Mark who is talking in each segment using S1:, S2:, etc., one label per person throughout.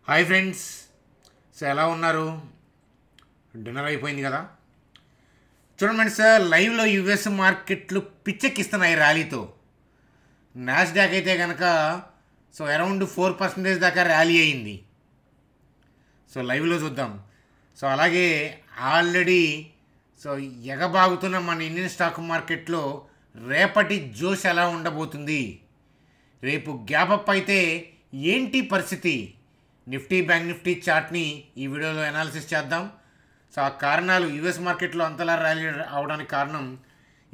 S1: Hi friends. So ఎలా ఉన్నారు? Dinner అయిపోయింది కదా. చూడండి సార్, లైవ్లో యూఎస్ మార్కెట్లు పిచ్చెక్కిస్తున్నాయి ర్యాలీతో. నాస్డాక్ అయితే కనుక అరౌండ్ 4% దాకా ర్యాలీ అయింది. లైవ్లో చూద్దాం. అలాగే ఆల్రెడీ ఎగబాగుతున్న మన ఇండియన్ స్టాక్ మార్కెట్లో రేపటి జోష్ ఎలా ఉండబోతుంది, రేపు గ్యాప్ అప్ అయితే ఏంటి పరిస్థితి, నిఫ్టీ బ్యాంక్ నిఫ్టీ చార్ట్ని ఈ వీడియోలో అనాలిసిస్ చేద్దాం. ఆ కారణాలు, యుఎస్ మార్కెట్లో అంతలా ర్యాలీ అవడానికి కారణం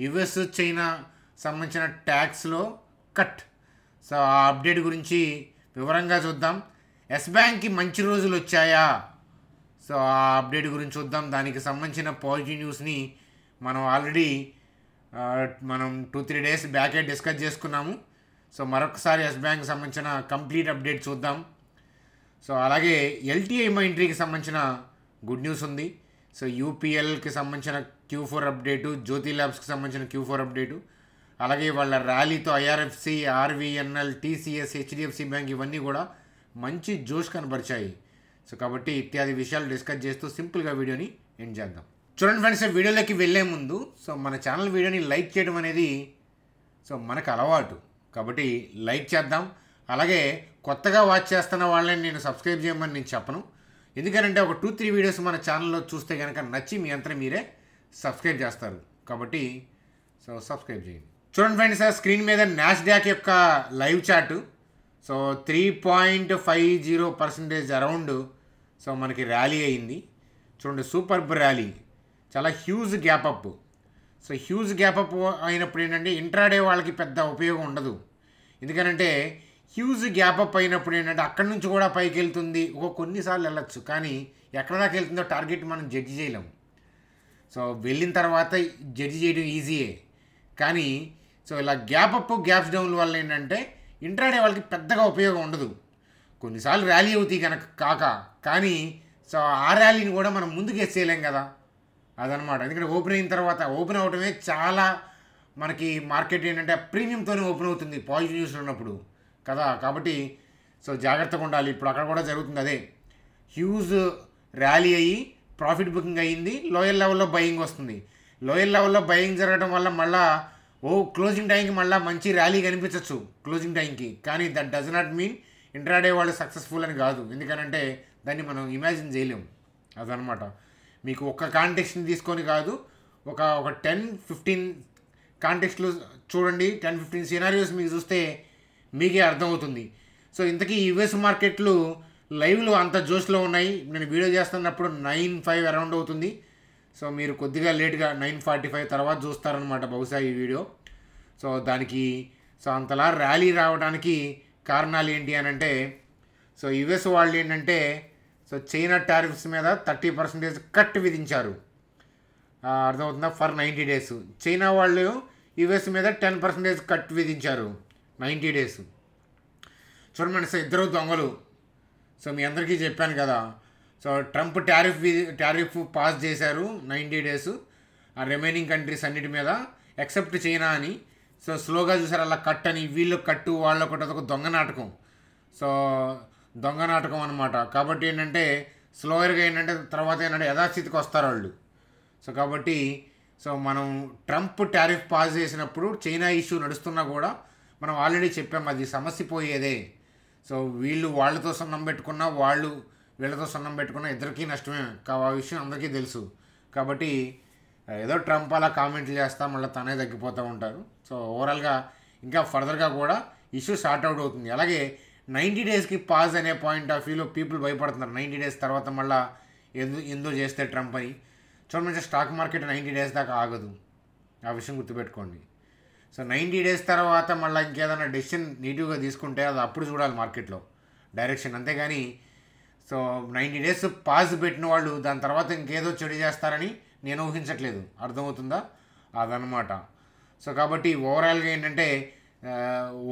S1: యుఎస్ చైనా సంబంధించిన ట్యాక్స్లో కట్. ఆ అప్డేట్ గురించి వివరంగా చూద్దాం. ఎస్ బ్యాంక్కి మంచి రోజులు వచ్చాయా, ఆ అప్డేట్ గురించి చూద్దాం. దానికి సంబంధించిన పాజిటివ్ న్యూస్ని మనం ఆల్రెడీ 2-3 డేస్ బ్యాకే డిస్కస్ చేసుకున్నాము. మరొకసారి ఎస్ బ్యాంక్ సంబంధించిన కంప్లీట్ అప్డేట్ చూద్దాం. అలాగే ఎల్టీఐ ఎంట్రీకి సంబంధించిన గుడ్ న్యూస్ ఉంది. యూపీఎల్కి సంబంధించిన Q4 అప్డేటు, జ్యోతి ల్యాబ్స్కి సంబంధించిన Q4 అప్డేటు, అలాగే వాళ్ళ ర్యాలీతో IRFC, RVNL, TCS, HDFC bank ఇవన్నీ కూడా మంచి జోష్ కనబరిచాయి. కాబట్టి ఇత్యాది విషయాలు డిస్కస్ చేస్తూ సింపుల్గా వీడియోని ఎండ్ చేద్దాం. చూడండి ఫ్రెండ్స్, వీడియోలోకి వెళ్ళే ముందు మన ఛానల్ వీడియోని లైక్ చేయడం అనేది మనకు అలవాటు, కాబట్టి లైక్ చేద్దాం. అలాగే కొత్తగా వాచ్ చేస్తున్న వాళ్ళని నేను సబ్స్క్రైబ్ చేయమని నేను చెప్పను, ఎందుకంటే ఒక 2-3 వీడియోస్ మన ఛానల్లో చూస్తే కనుక నచ్చి మీ అంతా మీరే సబ్స్క్రైబ్ చేస్తారు. కాబట్టి సబ్స్క్రైబ్ చేయండి. చూడండి ఫ్రెండ్స్, స్క్రీన్ మీద నాస్డాక్ యొక్క లైవ్ చార్టు. 3.50% అరౌండ్ మనకి ర్యాలీ అయింది. చూడండి, సూపర్ ర్యాలీ, చాలా huge gap up. Huge gap up అయినప్పుడు ఏంటంటే ఇంట్రాడే వాళ్ళకి పెద్ద ఉపయోగం ఉండదు, ఎందుకనంటే హ్యూజ్ గ్యాప్ అప్ అయినప్పుడు ఏంటంటే అక్కడి నుంచి కూడా పైకి వెళ్తుంది, కొన్నిసార్లు వెళ్ళచ్చు, కానీ ఎక్కడ దాకా వెళ్తుందో టార్గెట్ మనం జడ్జి చేయలేము. వెళ్ళిన తర్వాత జడ్జి చేయడం ఈజీయే, కానీ ఇలా గ్యాప్ అప్ గ్యాప్స్ డౌన్ వల్ల ఏంటంటే ఇంట్రాడే వాళ్ళకి పెద్దగా ఉపయోగం ఉండదు. కొన్నిసార్లు ర్యాలీ అవుతాయి కనుక కానీ ఆ ర్యాలీని కూడా మనం ముందుకు వేసేయలేం కదా, అదనమాట. ఎందుకంటే ఓపెన్ అయిన తర్వాత ఓపెన్ అవడమే చాలా మనకి మార్కెట్ ఏంటంటే ప్రీమియంతోనే ఓపెన్ అవుతుంది పాజిటివ్ న్యూస్ ఉన్నప్పుడు కదా. కాబట్టి జాగ్రత్తగా ఉండాలి. ఇప్పుడు అక్కడ కూడా జరుగుతుంది అదే, హ్యూజ్ ర్యాలీ అయ్యి ప్రాఫిట్ బుకింగ్ అయ్యింది, లోయర్ లెవెల్లో బయింగ్ వస్తుంది. లోయర్ లెవెల్లో బయింగ్ జరగడం వల్ల మళ్ళీ క్లోజింగ్ టైంకి మళ్ళీ మంచి ర్యాలీ కనిపించవచ్చు క్లోజింగ్ టైంకి, కానీ that does not mean intraday వాళ్ళు సక్సెస్ఫుల్ అని కాదు, ఎందుకనంటే దాన్ని మనం ఇమాజిన్ చేయలేము, అదనమాట. మీకు ఒక్క కాంటెక్స్ట్ని తీసుకొని కాదు, ఒక 10-15 కాంటెక్స్ట్లు చూడండి, 10-15 సినారియోస్ మీకు చూస్తే మీకే అర్థమవుతుంది. ఇంతకీ యుఎస్ మార్కెట్లు లైవ్లో అంత జోష్లో ఉన్నాయి. నేను వీడియో చేస్తున్నప్పుడు 9:05 అరౌండ్ అవుతుంది. మీరు కొద్దిగా లేట్గా 9:45 తర్వాత చూస్తారనమాట బహుశా ఈ వీడియో. దానికి అంతలా ర్యాలీ రావడానికి కారణాలు ఏంటి అని అంటే, యుఎస్ వాళ్ళు ఏంటంటే చైనా టారిఫ్స్ మీద 30% కట్ విధించారు, అర్థమవుతుందా, ఫర్ 90 డేస్. చైనా వాళ్ళు యుఎస్ మీద 10% కట్ విధించారు 90 డేస్. చూడండి ఇద్దరు దొంగలు. మీ అందరికీ చెప్పాను కదా, ట్రంప్ టారిఫ్ పాస్ చేశారు 90 డేస్ ఆ రిమైనింగ్ కంట్రీస్ అన్నిటి మీద ఎక్సెప్ట్ చైనా అని. స్లోగా చూసారు అలా కట్ అని, వీళ్ళు కట్టు వాళ్ళు ఒకటి, అదొక దొంగ నాటకం. దొంగ నాటకం అనమాట. కాబట్టి ఏంటంటే స్లోయర్గా ఏంటంటే తర్వాత ఏంటంటే యథాస్థితికి వస్తారు వాళ్ళు. కాబట్టి మనం ట్రంప్ టారిఫ్ పాస్ చేసినప్పుడు చైనా ఇష్యూ నడుస్తున్నా కూడా మనం ఆల్రెడీ చెప్పాం అది సమస్య పోయేదే. వీళ్ళు వాళ్ళతో సన్నం పెట్టుకున్నా, వాళ్ళు వీళ్ళతో సన్నం పెట్టుకున్నా ఇద్దరికీ నష్టమే, ఆ విషయం అందరికీ తెలుసు. కాబట్టి ఏదో ట్రంప్ అలా కామెంట్లు చేస్తా మళ్ళీ తనే తగ్గిపోతూ ఉంటారు. ఓవరాల్గా ఇంకా ఫర్దర్గా కూడా ఇష్యూ సార్ట్ అవుట్ అవుతుంది. అలాగే 90 డేస్కి పాజ్ అనే పాయింట్ ఆఫ్ వ్యూలో పీపుల్ భయపడుతున్నారు, 90 డేస్ తర్వాత మళ్ళీ ఎందుకు చేస్తే ట్రంప్ అని. చూడండి, స్టాక్ మార్కెట్ 90 డేస్ దాకా ఆగదు, ఆ విషయం గుర్తుపెట్టుకోండి. 90 డేస్ తర్వాత మళ్ళీ ఇంకేదైనా డెసిషన్ నీట్గా తీసుకుంటే అది అప్పుడు చూడాలి మార్కెట్లో డైరెక్షన్, అంతేగాని 90 డేస్ పాజ్ పెట్టిన వాళ్ళు దాని తర్వాత ఇంకేదో చెడు చేస్తారని నేను ఊహించట్లేదు, అర్థమవుతుందా, అదనమాట. కాబట్టి ఓవరాల్గా ఏంటంటే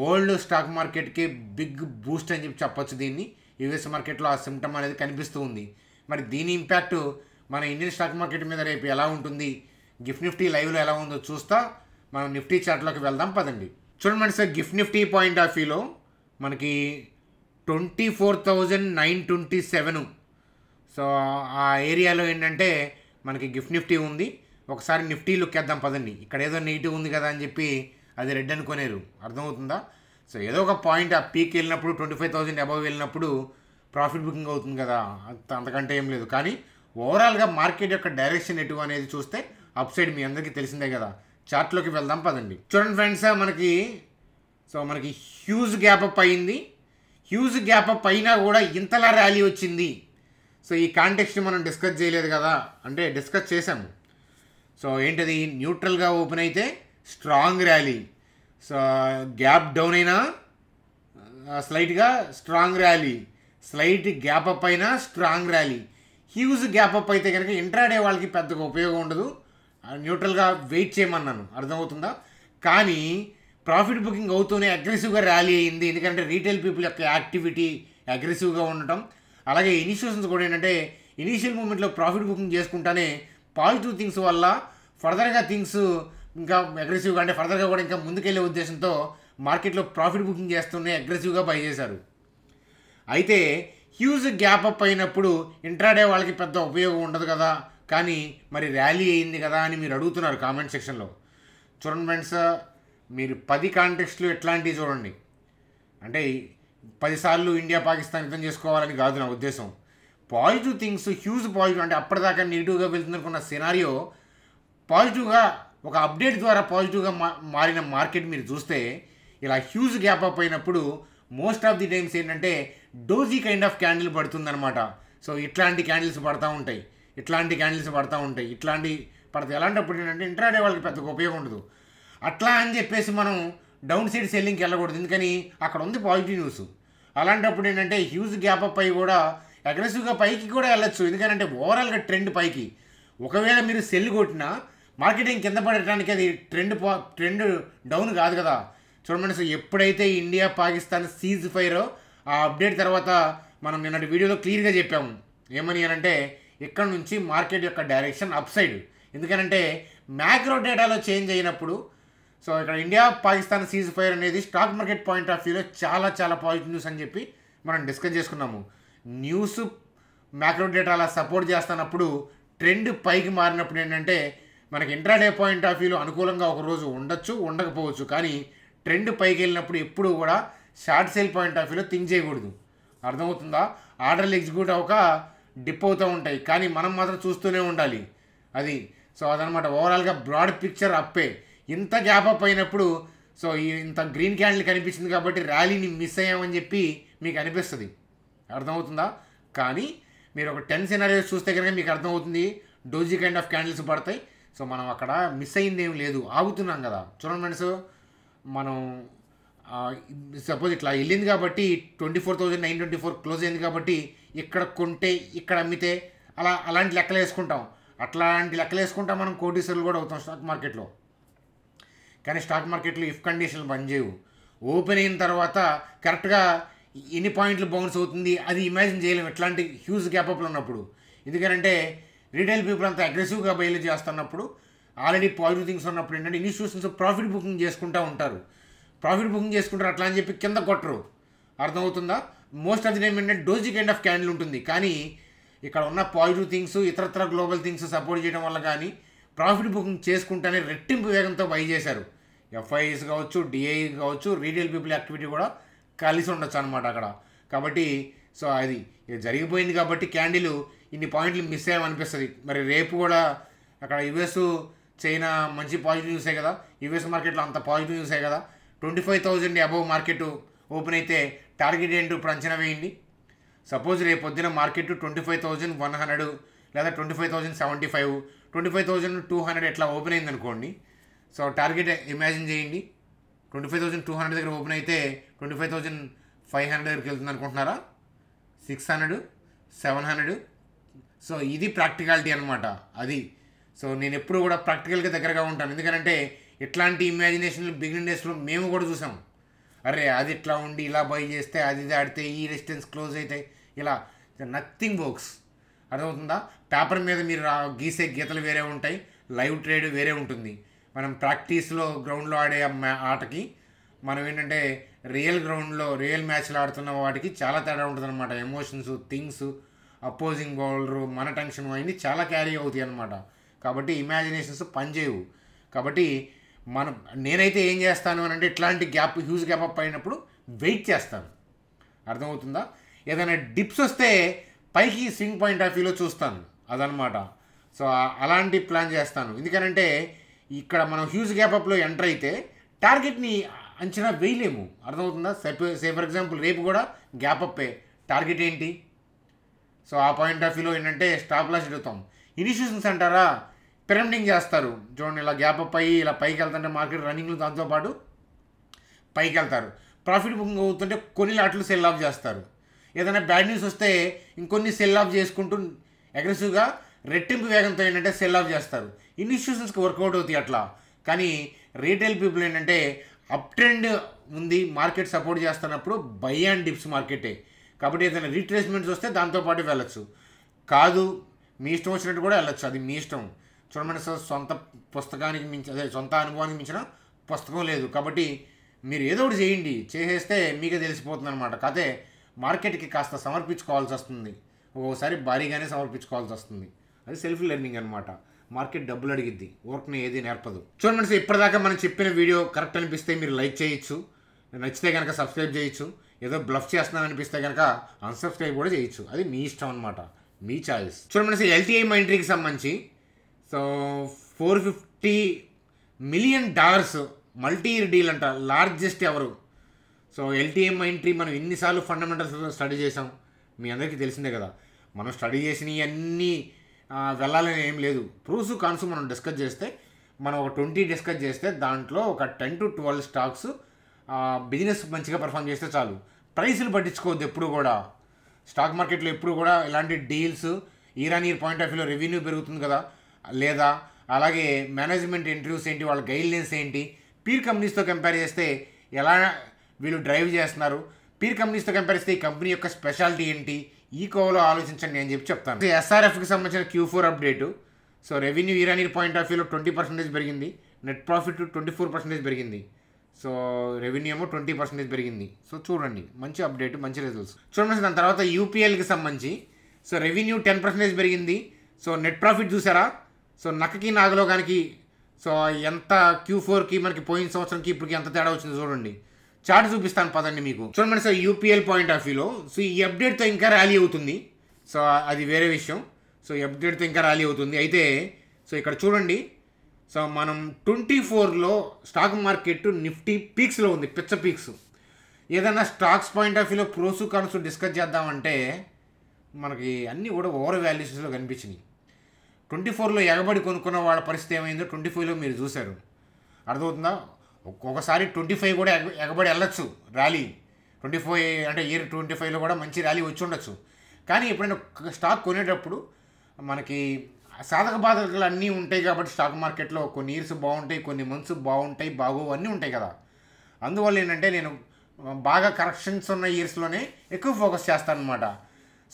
S1: ఓల్డ్ స్టాక్ మార్కెట్కి బిగ్ బూస్ట్ అని చెప్పొచ్చు దీన్ని. యూఎస్ మార్కెట్లో ఆ సిమ్టమ్ అనేది కనిపిస్తూ ఉంది. మరి దీని ఇంపాక్ట్ మన ఇండియన్ స్టాక్ మార్కెట్ మీద రేపు ఎలా ఉంటుంది, గిఫ్ట్ నిఫ్టీ లైవ్లో ఎలా ఉందో చూస్తా మనం నిఫ్టీ చార్ట్లోకి వెళ్దాం పదండి. చూడండి sir, gift Nifty point of వ్యూలో మనకి 24,927. సో ఆ ఏరియాలో ఏంటంటే మనకి గిఫ్ట్ నిఫ్టీ ఉంది. ఒకసారి నిఫ్టీ లుక్ వేద్దాం పదండి. ఇక్కడ ఏదో నెగిటివ్ ఉంది కదా అని చెప్పి అది రెడ్ అనుకోలేరు, అర్థమవుతుందా? సో ఏదో ఒక పాయింట్ ఆ పీక్ వెళ్ళినప్పుడు 25,000 అబవ్ వెళ్ళినప్పుడు ప్రాఫిట్ బుకింగ్ అవుతుంది కదా, అంతకంటే ఏం లేదు. కానీ ఓవరాల్గా మార్కెట్ యొక్క డైరెక్షన్ ఎటు అనేది చూస్తే అప్ సైడ్ మీ అందరికీ తెలిసిందే కదా. చార్ట్లోకి వెళ్దాం పదండి. చూడండి ఫ్రెండ్స్, మనకి హ్యూజ్ గ్యాప్ అప్ అయింది. హ్యూజ్ గ్యాప్ అప్ అయినా కూడా ఇంతలా ర్యాలీ వచ్చింది. సో ఈ కాంటెక్స్ట్ మనం డిస్కస్ చేయలేదు కదా, అంటే డిస్కస్ చేసాము. సో ఏంటది, న్యూట్రల్గా ఓపెన్ అయితే strong rally, so gap down అయినా స్లైట్గా strong rally, slight gap up అయినా strong rally. Huge gap up అయితే కనుక ఇంట్రాడే వాళ్ళకి పెద్దగా ఉపయోగం ఉండదు, న్యూట్రల్గా వెయిట్ చేయమన్నాను, అర్థమవుతుందా? కానీ ప్రాఫిట్ బుకింగ్ అవుతూనే అగ్రెసివ్గా ర్యాలీ అయింది. ఎందుకంటే రీటైల్ పీపుల్ యొక్క యాక్టివిటీ అగ్రెసివ్గా ఉండటం, అలాగే ఇనిషియేషన్స్ కూడా ఏంటంటే ఇనీషియల్ మూమెంట్లో ప్రాఫిట్ బుకింగ్ చేసుకుంటానే పాజిటివ్ థింగ్స్ వల్ల ఫర్దర్గా థింగ్స్ ఇంకా అగ్రెసివ్గా, అంటే ఫర్దర్గా కూడా ఇంకా ముందుకెళ్ళే ఉద్దేశంతో మార్కెట్లో ప్రాఫిట్ బుకింగ్ చేస్తూనే అగ్రెసివ్గా బై చేశారు. అయితే హ్యూజ్ గ్యాప్ అప్ అయినప్పుడు ఇంట్రాడే వాళ్ళకి పెద్ద ఉపయోగం ఉండదు కదా, కానీ మరి ర్యాలీ అయింది కదా అని మీరు అడుగుతున్నారు కామెంట్ సెక్షన్లో. చూడండి ఫ్రెండ్స్, మీరు 10 కాంటెక్స్ట్లు ఎట్లాంటివి చూడండి. అంటే 10 సార్లు ఇండియా పాకిస్తాన్ యుద్ధం చేసుకోవాలని కాదు నా ఉద్దేశం. పాజిటివ్ థింగ్స్, హ్యూజ్ పాజిటివ్, అంటే అప్పటిదాకా నెగిటివ్గా వెళ్తుందనుకున్న సినారియో పాజిటివ్గా ఒక అప్డేట్ ద్వారా పాజిటివ్గా మారిన మార్కెట్ మీరు చూస్తే ఇలా హ్యూజ్ గ్యాప్ అప్ అయినప్పుడు మోస్ట్ ఆఫ్ ది టైమ్స్ ఏంటంటే డోజీ కైండ్ ఆఫ్ క్యాండిల్ పడుతుందన్నమాట. సో ఇట్లాంటి క్యాండిల్స్ పడతా ఉంటాయి, ఇట్లాంటి పడతాయి. అలాంటప్పుడు ఏంటంటే ఇంట్రాడే వాళ్ళకి పెద్దగా ఉపయోగం ఉండదు. అట్లా అని చెప్పేసి మనం డౌన్ సైడ్ సెల్లింగ్కి వెళ్ళకూడదు, ఎందుకని అక్కడ ఉంది పాజిటివ్ న్యూస్. అలాంటప్పుడు ఏంటంటే హ్యూజ్ గ్యాప్ అప్ అయ్యి కూడా అగ్రెసివ్గా పైకి కూడా వెళ్ళొచ్చు, ఎందుకంటే ఓవరాల్గా ట్రెండ్ పైకి. ఒకవేళ మీరు సెల్ కొట్టినా మార్కెటింగ్ కింద పడటానికి అది ట్రెండ్ డౌన్ కాదు కదా. చూడండి, సో ఎప్పుడైతే ఇండియా పాకిస్తాన్ సీజ్ ఫైర్ ఆ అప్డేట్ తర్వాత మనం నిన్నటి వీడియోలో క్లియర్గా చెప్పాము ఏమని అంటే ఇక్కడ నుంచి మార్కెట్ యొక్క డైరెక్షన్ అప్ సైడ్. ఎందుకనంటే మ్యాక్రో డేటాలో చేంజ్ అయినప్పుడు, సో ఇక్కడ ఇండియా పాకిస్తాన్ సీజ్ ఫైర్ అనేది స్టాక్ మార్కెట్ పాయింట్ ఆఫ్ వ్యూలో చాలా చాలా పాజిటివ్ న్యూస్ అని చెప్పి మనం డిస్కస్ చేసుకున్నాము. న్యూస్ మ్యాక్రో డేటా అలా సపోర్ట్ చేస్తున్నప్పుడు ట్రెండ్ పైకి మారినప్పుడు ఏంటంటే మనకి ఇంట్రాడే పాయింట్ ఆఫ్ వ్యూలో అనుకూలంగా ఒకరోజు ఉండొచ్చు, ఉండకపోవచ్చు. కానీ ట్రెండ్ పైకి వెళ్ళినప్పుడు ఎప్పుడు కూడా షార్ట్ సేల్ పాయింట్ ఆఫ్ వ్యూలో థింక్ చేయకూడదు, అర్థమవుతుందా? ఆర్డర్లు ఎగ్జిక్యూట్ అవ్వక డిప్ అవుతూ ఉంటాయి, కానీ మనం మాత్రం చూస్తూనే ఉండాలి అది. సో అదనమాట ఓవరాల్గా బ్రాడ్ పిక్చర్ అప్పే. ఇంత గ్యాప్ అప్ అయినప్పుడు సో ఇంత గ్రీన్ క్యాండిల్ కనిపించింది కాబట్టి ర్యాలీని మిస్ అయ్యామని చెప్పి మీకు అనిపిస్తుంది, అర్థమవుతుందా? కానీ మీరు ఒక 10 సినారియోస్ చూస్తే కనుక మీకు అర్థమవుతుంది డోజీ కైండ్ ఆఫ్ క్యాండిల్స్ పడతాయి. సో మనం అక్కడ మిస్ అయింది ఏం లేదు, ఆగుతున్నాం కదా. చూడండి ఫ్రెండ్స్, మనం సపోజ్ ఇట్లా వెళ్ళింది కాబట్టి 24,924 క్లోజ్ అయింది కాబట్టి ఇక్కడ కొంటే ఇక్కడ అమ్మితే అలాంటి లెక్కలు వేసుకుంటాం. అట్లాంటి లెక్కలు వేసుకుంటాం మనం కోటీశ్వరులు కూడా అవుతాం స్టాక్ మార్కెట్లో. కానీ స్టాక్ మార్కెట్లో ఇఫ్ కండిషన్లు బంద్ చేయవు. ఓపెన్ అయిన తర్వాత కరెక్ట్గా ఎన్ని పాయింట్లు బౌన్స్ అవుతుంది అది ఇమాజిన్ చేయలేము ఎట్లాంటి హ్యూజ్ గ్యాప్అప్లు ఉన్నప్పుడు. ఎందుకంటే రీటైల్ పీపుల్ అంతా అగ్రెసివ్గా బయలు చేస్తున్నప్పుడు, ఆల్రెడీ పాజిటివ్ థింగ్స్ ఉన్నప్పుడు ఏంటంటే ఇన్స్టిట్యూషన్స్ ప్రాఫిట్ బుకింగ్ చేసుకుంటూ ఉంటారు. అట్లా అని చెప్పి కింద కొట్టరు, అర్థమవుతుందా? మోస్ట్ ఆఫ్ ది టైం ఏంటంటే డోజీ కైండ్ ఆఫ్ క్యాండిల్ ఉంటుంది. కానీ ఇక్కడ ఉన్న పాజిటివ్ థింగ్స్, ఇతరత్ర గ్లోబల్ థింగ్స్ సపోర్ట్ చేయడం వల్ల కానీ ప్రాఫిట్ బుకింగ్ చేసుకుంటేనే రెట్టింపు వేగంతో బై చేశారు. ఎఫ్ఐఎస్ కావచ్చు, డిఐ కావచ్చు, రీటైల్ పీపుల్ యాక్టివిటీ కూడా కలిసి ఉండొచ్చు అనమాట అక్కడ. కాబట్టి సో అది జరిగిపోయింది కాబట్టి క్యాండిల్ ఇన్ని పాయింట్లు మిస్ అయ్యామనిపిస్తుంది. మరి రేపు కూడా అక్కడ యుఎస్ చైనా మంచి పాజిటివ్ న్యూసే కదా, యుఎస్ మార్కెట్లో అంత పాజిటివ్ న్యూసే కదా. 25,000 అబవ్ మార్కెట్ ఓపెన్ అయితే టార్గెట్ ఏంటో ఇప్పుడు అంచనా వేయండి. సపోజ్ రేపు పొద్దున మార్కెట్ 25,100 లేదా 25,075, 25,200 ఎట్లా ఓపెన్ అయింది అనుకోండి. సో టార్గెట్ ఇమాజిన్ చేయండి, 25,200 దగ్గర ఓపెన్ అయితే 25,500 దగ్గరికి వెళ్తుంది అనుకుంటున్నారా? 600, 700. సో ఇది ప్రాక్టికాలిటీ అనమాట అది. సో నేను ఎప్పుడు కూడా ప్రాక్టికల్గా దగ్గరగా ఉంటాను, ఎందుకంటే ఇట్లాంటి ఇమాజినేషన్లు బిగినింగ్ డేస్లో మేము కూడా చూసాం. అరే అది ఇట్లా ఉండి ఇలా బై చేస్తే అది దాడితే ఈ రెసిస్టెన్స్ క్లోజ్ అయితే ఇలా నథింగ్ వర్క్స్, అర్థమవుతుందా? పేపర్ మీద మీరు గీసే గీతలు వేరే ఉంటాయి, లైవ్ ట్రేడ్ వేరే ఉంటుంది. మనం ప్రాక్టీస్లో గ్రౌండ్లో ఆడే ఆటకి మనం ఏంటంటే రియల్ గ్రౌండ్లో రియల్ మ్యాచ్లు ఆడుతున్న వాటికి చాలా తేడా ఉంటుంది అనమాట. ఎమోషన్స్, థింగ్స్, అపోజింగ్ బౌలరు, మన టెన్షన్ అవన్నీ చాలా క్యారీ అవుతాయి అనమాట. కాబట్టి ఇమాజినేషన్స్ పనిచేయవు. కాబట్టి నేనైతే ఏం చేస్తాను అని అంటే ఇట్లాంటి హ్యూజ్ గ్యాప్ అప్ అయినప్పుడు వెయిట్ చేస్తాను. అర్థమవుతుందా? ఏదైనా డిప్స్ వస్తే పైకి స్వింగ్ పాయింట్ ఆఫ్ వ్యూలో చూస్తాను, అదనమాట. సో అలాంటి ప్లాన్ చేస్తాను. ఎందుకనంటే ఇక్కడ మనం హ్యూజ్ గ్యాప్ అప్లో ఎంటర్ అయితే టార్గెట్ని అంచనా వేయలేము. అర్థమవుతుందా? సే ఫర్ ఎగ్జాంపుల్ రేపు కూడా గ్యాప్ అప్పే, టార్గెట్ ఏంటి? సో ఆ పాయింట్ ఆఫ్ వ్యూలో ఏంటంటే స్టాప్ లాస్ ఎడుగుతాం. ఇన్స్టిట్యూషన్స్ అంటారా, పిరమిడింగ్ చేస్తారు. చూడండి, ఇలా గ్యాప్ అప్ అయ్యి ఇలా పైకి వెళ్తుంటే మార్కెట్ రన్నింగ్లు దాంతోపాటు పైకి వెళ్తారు. ప్రాఫిట్ బుకింగ్ అవుతుంటే కొన్ని లాట్లు సెల్ ఆఫ్ చేస్తారు. ఏదైనా బ్యాడ్ న్యూస్ వస్తే ఇంకొన్ని సెల్ ఆఫ్ చేసుకుంటూ అగ్రెసివ్గా రెట్టింపు వేగంతో ఏంటంటే సెల్ ఆఫ్ చేస్తారు. ఇన్స్టిట్యూషన్స్కి వర్కౌట్ అవుతాయి అట్లా. కానీ రీటైల్ పీపుల్ ఏంటంటే అప్ ట్రెండ్ ఉంది, మార్కెట్ సపోర్ట్ చేస్తున్నప్పుడు బై అండ్ డిప్స్ మార్కెటే. కాబట్టి ఏదైనా రీట్రేస్మెంట్స్ వస్తే దాంతోపాటు వెళ్ళచ్చు. కాదు, మీ ఇష్టం వచ్చినట్టు కూడా వెళ్ళచ్చు, అది మీ ఇష్టం. చూడమని సొంత పుస్తకానికి మించి, అదే సొంత అనుభవానికి మించిన పుస్తకం లేదు. కాబట్టి మీరు ఏదో ఒకటి చేయండి, చేసేస్తే మీకే తెలిసిపోతుంది అనమాట. కాదే మార్కెట్కి కాస్త సమర్పించుకోవాల్సి వస్తుంది, ఒక్కోసారి భారీగానే సమర్పించుకోవాల్సి వస్తుంది. అది సెల్ఫ్ లెర్నింగ్ అనమాట. మార్కెట్ డబ్బులు అడిగిద్ది, వర్క్ని ఏది నేర్పదు. చూడండి, ఇప్పటిదాకా మనం చెప్పిన వీడియో కరెక్ట్ అనిపిస్తే మీరు లైక్ చేయొచ్చు, నచ్చితే కనుక సబ్స్క్రైబ్ చేయొచ్చు. ఏదో బ్లఫ్ చేస్తున్నాను అనిపిస్తే కనుక అన్సబ్స్క్రైబ్ కూడా చేయొచ్చు, అది మీ ఇష్టం అనమాట, మీ చాయిస్. చూడండి, ఎల్టీఐ మైంట్రీకి సంబంధించి so $450 million multi year deal అంట, లార్జెస్ట్ ఎవరు. సో ఎల్టీఐ మైంట్రీ మనం ఎన్నిసార్లు ఫండమెంటల్స్ స్టడీ చేసాం, మీ అందరికీ తెలిసిందే కదా. మనం స్టడీ చేసినవి అన్నీ వెళ్ళాలని ఏం లేదు. ప్రూఫ్స్ కాన్స్ మనం డిస్కస్ చేస్తే, మనం ఒక 20 డిస్కస్ చేస్తే దాంట్లో ఒక 10 to 12 స్టాక్స్ బిజినెస్ మంచిగా పర్ఫామ్ చేస్తే చాలు. ప్రైస్లు పట్టించుకోవద్దు ఎప్పుడు కూడా. స్టాక్ మార్కెట్లో ఎప్పుడు కూడా ఇలాంటి deals, year on year point of వ్యూలో రెవెన్యూ పెరుగుతుంది కదా లేదా, అలాగే మేనేజ్మెంట్ ఇంటర్వ్యూస్ ఏంటి, వాళ్ళ గైడ్లైన్స్ ఏంటి, పీర్ కంపెనీస్తో కంపేర్ చేస్తే ఎలా వీళ్ళు డ్రైవ్ చేస్తున్నారు, పీర్ కంపెనీస్తో కంపేర్ చేస్తే ఈ కంపెనీ యొక్క స్పెషాలిటీ ఏంటి, ఈ కోవలో ఆలోచించండి అని చెప్తాను. ఎస్ఆర్ఎఫ్కి సంబంధించిన Q4 update. So revenue year on year point of వ్యూలో 20% పెరిగింది, నెట్ ప్రాఫిట్ 24% పెరిగింది. సో రెవెన్యూ ఏమో 20% పెరిగింది. సో చూడండి, మంచి అప్డేట్, మంచి రిజల్ట్స్. చూడండి, దాని తర్వాత యూపీఎల్కి సంబంధించి సో రెవెన్యూ 10% పెరిగింది. సో నెట్ ప్రాఫిట్ చూసారా, సో నక్కకి నాగలోకానికి సో ఎంత Q4కి మనకి పోయిన సంవత్సరంకి ఇప్పటికి ఎంత తేడా వచ్చింది చూడండి. చార్ట్ చూపిస్తాను పదండి మీకు. చూడండి సార్, యూపీఎల్ పాయింట్ ఆఫ్ వ్యూలో సో ఈ అప్డేట్తో ఇంకా ర్యాలీ అవుతుంది. సో అది వేరే విషయం. సో ఈ అప్డేట్తో ఇంకా ర్యాలీ అవుతుంది. అయితే సో ఇక్కడ చూడండి, సో మనం 24లో స్టాక్ మార్కెట్ నిఫ్టీ పీక్స్లో ఉంది, పిచ్చ పీక్స్. ఏదైనా స్టాక్స్ పాయింట్ ఆఫ్ వ్యూలో ప్రోస్ కాన్స్ డిస్కస్ చేద్దామంటే మనకి అన్నీ కూడా ఓవర్ వాల్యుయేషన్స్లో కనిపించినాయి. 24లో ఎగబడి కొనుక్కున్న వాళ్ళ పరిస్థితి ఏమైందో 25లో మీరు చూశారు. అర్థమవుతుందా? ఒక్కొక్కసారి 25 కూడా ఎగబడి వెళ్ళచ్చు ర్యాలీ. 25 అంటే ఇయర్ 25లో కూడా మంచి ర్యాలీ వచ్చి ఉండొచ్చు. కానీ ఎప్పుడైనా స్టాక్ కొనేటప్పుడు మనకి సాధక బాధకాలు అన్నీ ఉంటాయి. కాబట్టి స్టాక్ మార్కెట్లో కొన్ని ఇయర్స్ బాగుంటాయి, కొన్ని మంత్స్ బాగుంటాయి, బాగోవు అన్నీ ఉంటాయి కదా. అందువల్ల ఏంటంటే నేను బాగా కరెక్షన్స్ ఉన్న ఇయర్స్లోనే ఎక్కువ ఫోకస్ చేస్తాను అనమాట.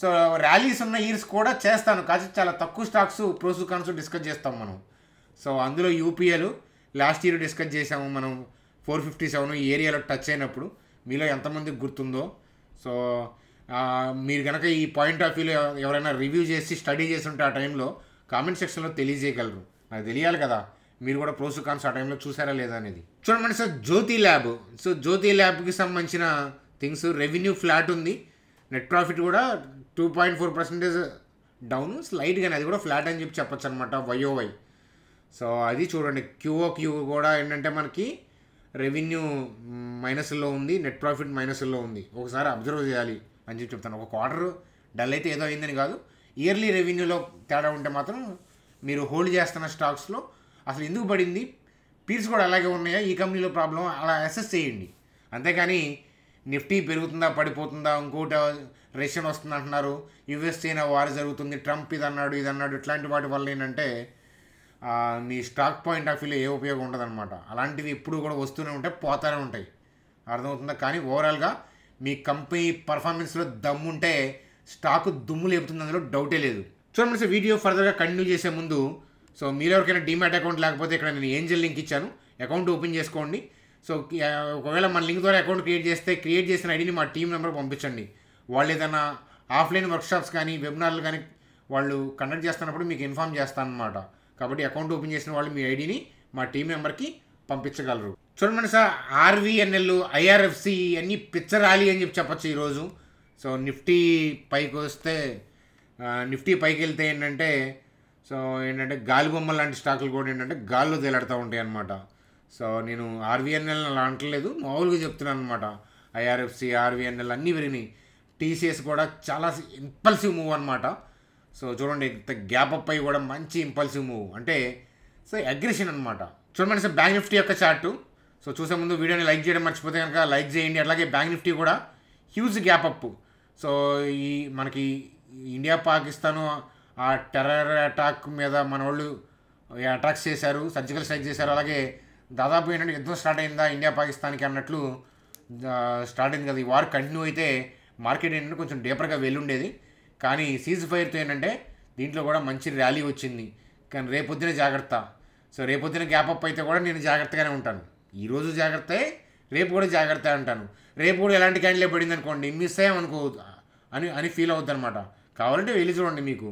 S1: సో ర్యాలీస్ ఉన్న ఇయర్స్ కూడా చేస్తాను, కానీ చాలా తక్కువ స్టాక్స్ ప్రోస్ కాన్స్ డిస్కస్ చేస్తాం మనం. సో అందులో యూపీఎల్ లాస్ట్ ఇయర్ డిస్కస్ చేసాము మనం, 457 ఈ ఏరియాలో టచ్ అయినప్పుడు. మీలో ఎంతమందికి గుర్తుందో. సో మీరు కనుక ఈ పాయింట్ ఆఫ్ వ్యూలో ఎవరైనా రివ్యూ చేసి స్టడీ చేసి ఉంటే ఆ టైంలో కామెంట్ సెక్షన్లో తెలియజేయగలరు, నాకు తెలియాలి కదా మీరు కూడా ప్రోస్ కాన్స్ ఆ టైంలో చూసారా లేదా అనేది. చూడండి సార్, జ్యోతి ల్యాబ్. సో జ్యోతి ల్యాబ్కి సంబంధించిన థింగ్స్, రెవెన్యూ ఫ్లాట్ ఉంది, నెట్ ప్రాఫిట్ కూడా 2.4% డౌన్ స్లైట్గానే, అది కూడా ఫ్లాట్ అని చెప్పొచ్చు అనమాట YOY. సో అది చూడండి, QOQ కూడా ఏంటంటే మనకి రెవెన్యూ మైనస్లో ఉంది, నెట్ ప్రాఫిట్ మైనస్లో ఉంది. ఒకసారి అబ్జర్వ్ చేయాలి అని చెప్తాను. ఒక క్వార్టర్ డల్ అయితే ఏదో అయిందని కాదు, ఇయర్లీ రెవెన్యూలో తేడా ఉంటే మాత్రం మీరు హోల్డ్ చేస్తున్న స్టాక్స్లో అసలు ఎందుకు పడింది, పీర్స్ కూడా అలాగే ఉన్నాయా, ఈ కంపెనీలో ప్రాబ్లం, అలా అసెస్ చేయండి. అంతేకాని నిఫ్టీ పెరుగుతుందా పడిపోతుందా, ఇంకోటి రష్యన్ వస్తుంది అంటున్నారు, యుఎస్ చైనా వార్ జరుగుతుంది, ట్రంప్ ఇది అన్నాడు ఇట్లాంటి వాటి వల్ల ఏంటంటే మీ స్టాక్ పాయింట్ ఆఫ్ వ్యూలో ఏ ఉపయోగం ఉండదన్నమాట. అలాంటివి ఎప్పుడు కూడా వస్తూనే ఉంటాయి, పోతూనే ఉంటాయి. అర్థమవుతుందా? కానీ ఓవరాల్గా మీ కంపెనీ పర్ఫార్మెన్స్లో దమ్ముంటే స్టాక్ దుమ్ము లేపుతుంది, అందులో డౌటే లేదు. చూడండి సార్, వీడియో ఫర్దర్గా కంటిన్యూ చేసే ముందు సో మీరు ఎవరికైనా డీమ్యాట్ అకౌంట్ లేకపోతే ఇక్కడ నేను ఏంజల్ లింక్ ఇచ్చాను, అకౌంట్ ఓపెన్ చేసుకోండి. సో ఒకవేళ మన లింక్ ద్వారా అకౌంట్ క్రియేట్ చేసిన ఐడిని మా టీం నెంబర్కి పంపించండి. వాళ్ళు ఏదైనా ఆఫ్లైన్ వర్క్షాప్స్ కానీ వెబినార్లు కానీ వాళ్ళు కండక్ట్ చేస్తున్నప్పుడు మీకు ఇన్ఫామ్ చేస్తానమాట. కాబట్టి అకౌంట్ ఓపెన్ చేసిన వాళ్ళు మీ ఐడిని మా టీం మెంబర్కి పంపించగలరు. చూడండి సార్, ఆర్వీఎన్ఎల్, ఐఆర్ఎఫ్సి అన్నీ పిచ్చ ర్యాలీ అని చెప్పొచ్చు ఈరోజు. సో నిఫ్టీ పైకి వెళ్తే ఏంటంటే గాలి బొమ్మ లాంటి స్టాకులు కూడా ఏంటంటే గాల్లో తేలాడుతూ ఉంటాయి అన్నమాట. సో నేను ఆర్వీఎన్ఎల్ అలా అంటలేదు, మామూలుగా చెప్తున్నాను అనమాట. ఐఆర్ఎఫ్సి, ఆర్వీఎన్ఎల్ అన్నీ పెరిగినాయి. టీసీఎస్ కూడా చాలా ఇంపల్సివ్ మూవ్ అనమాట. సో చూడండి, గ్యాప్ అప్ అయ్యి కూడా మంచి ఇంపల్సివ్ మూవ్, అంటే సో అగ్రెషన్ అనమాట. చూడండి సార్, బ్యాంక్ నిఫ్టీ యొక్క చార్టు. సో చూసే ముందు వీడియోని లైక్ చేయడం మర్చిపోతే కనుక లైక్ చేయండి. అలాగే బ్యాంక్ నిఫ్టీ కూడా హ్యూజ్ గ్యాప్ అప్. సో మనకి ఇండియా పాకిస్తాను ఆ టెర్రర్ అటాక్ మీద మన వాళ్ళు అటాక్స్ చేశారు, సర్జికల్ స్ట్రైక్ చేశారు. అలాగే దాదాపు ఏంటంటే యుద్ధం స్టార్ట్ అయిందా ఇండియా పాకిస్తాన్కి అన్నట్లు స్టార్ట్ అయింది కదా. ఈ వార్ కంటిన్యూ అయితే మార్కెట్ ఏంటంటే కొంచెం డీపర్గా వెళ్ళుండేది. కానీ సీజ్ ఫైర్తో ఏంటంటే దీంట్లో కూడా మంచి ర్యాలీ వచ్చింది. కానీ రేపొద్దున జాగ్రత్త. సో రేపొద్దున గ్యాప్ అప్ అయితే కూడా నేను జాగ్రత్తగానే ఉంటాను. ఈరోజు జాగ్రత్త, రేపు కూడా జాగ్రత్త అంటాను. రేపు కూడా ఎలాంటి క్యాండిలే పడింది అనుకోండి, మిస్ అయ్యామనుకో అని ఫీల్ అవుద్ది అనమాట. కావాలంటే వెళ్ళి చూడండి, మీకు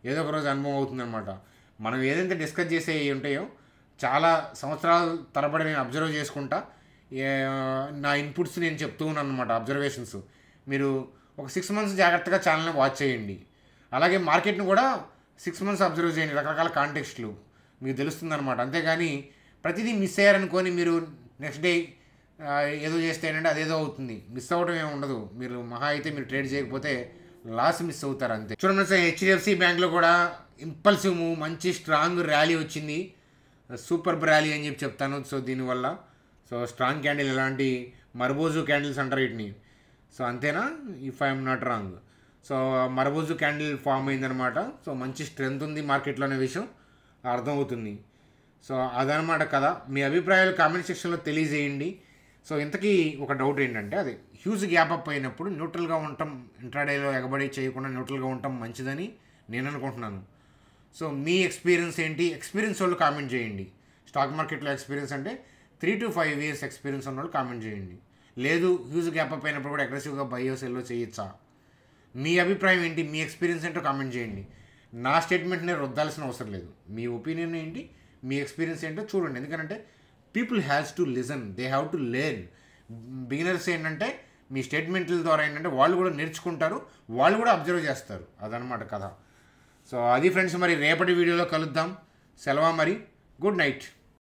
S1: ఏదో ఒక రోజు అనుభవం అవుతుందన్నమాట. మనం ఏదైతే డిస్కస్ చేసే ఉంటాయో చాలా సంవత్సరాల తరబడి నేను అబ్జర్వ్ చేసుకుంటా, నా ఇన్పుట్స్ నేను చెప్తూ ఉన్నాను అనమాట, అబ్జర్వేషన్స్. మీరు ఒక 6 months జాగ్రత్తగా ఛానల్ని వాచ్ చేయండి. అలాగే మార్కెట్ని కూడా 6 months అబ్జర్వ్ చేయండి, రకరకాల కాంటెక్స్ట్లు మీకు తెలుస్తుందన్నమాట. అంతేగాని ప్రతిదీ మిస్ అయ్యారనుకొని మీరు నెక్స్ట్ డే ఏదో చేస్తే ఏంటంటే అదేదో అవుతుంది. మిస్ అవ్వడం ఏమి ఉండదు. మీరు మహా అయితే మీరు ట్రేడ్ చేయకపోతే లాస్ మిస్ అవుతారు అంతే. చూడండి సార్, హెచ్డిఎఫ్సి బ్యాంక్లో కూడా ఇంపల్సివ్ మూవ్, మంచి స్ట్రాంగ్ ర్యాలీ వచ్చింది. సూపర్ ర్యాలీ అని చెప్తాను. సో దీనివల్ల స్ట్రాంగ్ క్యాండిల్, ఎలాంటి మర్బోజు క్యాండిల్స్ అంటారు వీటిని. సో అంతేనా, if I'm not wrong. So marubozu candle form అయిందనమాట. సో మంచి స్ట్రెంత్ ఉంది మార్కెట్లో అనే విషయం అర్థమవుతుంది. సో అదనమాట కదా. మీ అభిప్రాయాలు కామెంట్ సెక్షన్లో తెలియజేయండి. సో ఇంతకీ ఒక డౌట్ ఏంటంటే, అది హ్యూజ్ గ్యాప్ అప్ అయినప్పుడు న్యూట్రల్గా ఉండటం, ఇంట్రాడేలో ఎగబడి చేయకుండా న్యూట్రల్గా ఉండటం మంచిదని నేను అనుకుంటున్నాను. సో మీ ఎక్స్పీరియన్స్ ఏంటి? ఎక్స్పీరియన్స్ వాళ్ళు కామెంట్ చేయండి. స్టాక్ మార్కెట్లో ఎక్స్పీరియన్స్ అంటే 3 to 5 years ఎక్స్పీరియన్స్ ఉన్న వాళ్ళు కామెంట్ చేయండి. లేదు హ్యూజ్ గ్యాప్ అప్ అయినప్పుడు కూడా అగ్రెసివ్గా బయ్యో సెల్లో చేయొచ్చా? మీ అభిప్రాయం ఏంటి? మీ ఎక్స్పీరియన్స్ ఏంటో కామెంట్ చేయండి. నా స్టేట్మెంట్ని రుద్దాల్సిన అవసరం లేదు. మీ ఒపీనియన్ ఏంటి, మీ ఎక్స్పీరియన్స్ ఏంటో చూడండి. ఎందుకంటే people has to listen, they have to learn. Beginners ఏంటంటే మీ స్టేట్మెంట్ల ద్వారా ఏంటంటే వాళ్ళు కూడా నేర్చుకుంటారు, వాళ్ళు కూడా అబ్జర్వ్ చేస్తారు. అదనమాట కథ. సో అది ఫ్రెండ్స్, మరి రేపటి వీడియోలో కలుద్దాం. సెలవు మరి, గుడ్ నైట్.